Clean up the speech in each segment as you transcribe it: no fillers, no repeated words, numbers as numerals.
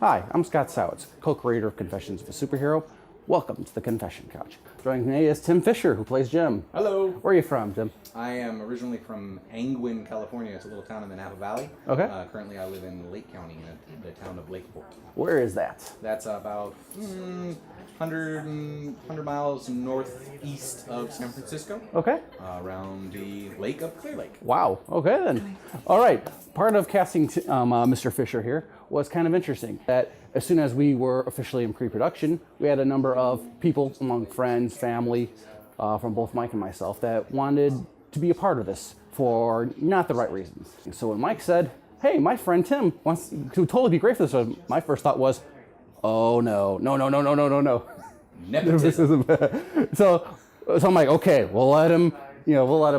Hi, I'm Scott Sawitz, co-creator of Confessions of a Superhero. Welcome to the Confession Couch. Joining me is Tim Fischer, who plays Jim. Hello. Where are you from, Jim? I am originally from Angwin, California. It's a little town in the Napa Valley. Okay. Currently I live in Lake County, in the town of Lakeport. Where is that? That's about 100 miles northeast of San Francisco. Okay. Around the lake of Clear Lake. Wow. Okay then. All right. Part of casting Mr. Fischer here was kind of interesting. That as soon as we were officially in pre-production, we had a number of people among friends, family, from both Mike and myself that wanted to be a part of this for not the right reasons. And so when Mike said, "Hey, my friend Tim wants to totally be great for this," so my first thought was, "Oh no. Nepotism. so I'm like, okay, we'll let him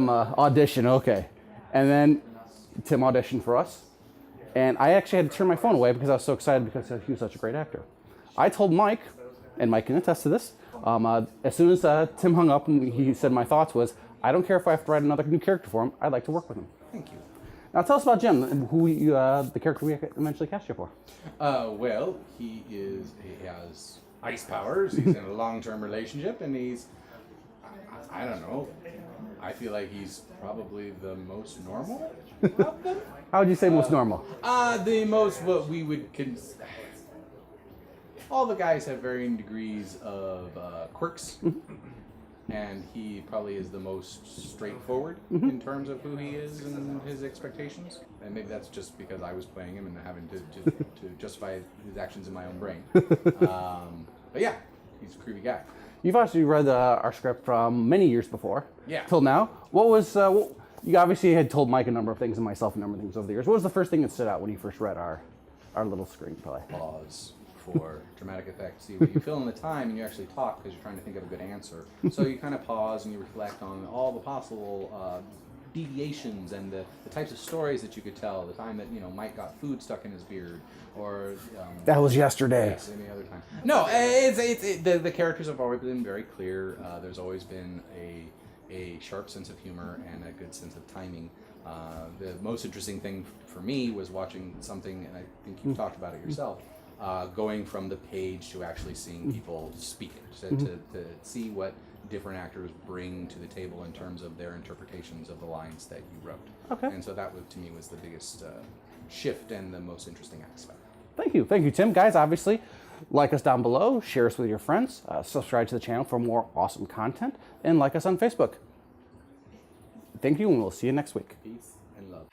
audition, okay. And then Tim auditioned for us, and I actually had to turn my phone away because I was so excited because he was such a great actor. I told Mike, and Mike can attest to this, as soon as Tim hung up and he said my thoughts was, I don't care if I have to write another new character for him, I'd like to work with him. Thank you. Now tell us about Jim, who the character we eventually cast you for. Well, he has ice powers. He's in a long-term relationship, and I don't know. I feel like he's probably the most normal of them. How would you say most normal? The most what we would all the guys have varying degrees of quirks, and he probably is the most straightforward in terms of who he is and his expectations. And maybe that's just because I was playing him and having to justify his actions in my own brain. But yeah, he's a creepy guy. You've actually read our script from many years before, Yeah. till now. What was, you obviously had told Mike a number of things and myself a number of things over the years. What was the first thing that stood out when you first read our little screenplay? Pause for dramatic effect. See, when you fill in the time and you actually talk because you're trying to think of a good answer. So you kind of pause and you reflect on all the possible deviations and the types of stories that you could tell. The time that Mike got food stuck in his beard, or That was yesterday. yes, any other time. No, the characters have always been very clear. There's always been a sharp sense of humor and a good sense of timing. The most interesting thing for me was watching something, and I think you've talked about it yourself, going from the page to actually seeing people speak it, to see what different actors bring to the table in terms of their interpretations of the lines that you wrote. Okay. And so that to me was the biggest shift and the most interesting aspect. Thank you, Tim. Guys, obviously, like us down below, share us with your friends, subscribe to the channel for more awesome content, and like us on Facebook. Thank you, and we'll see you next week. Peace and love.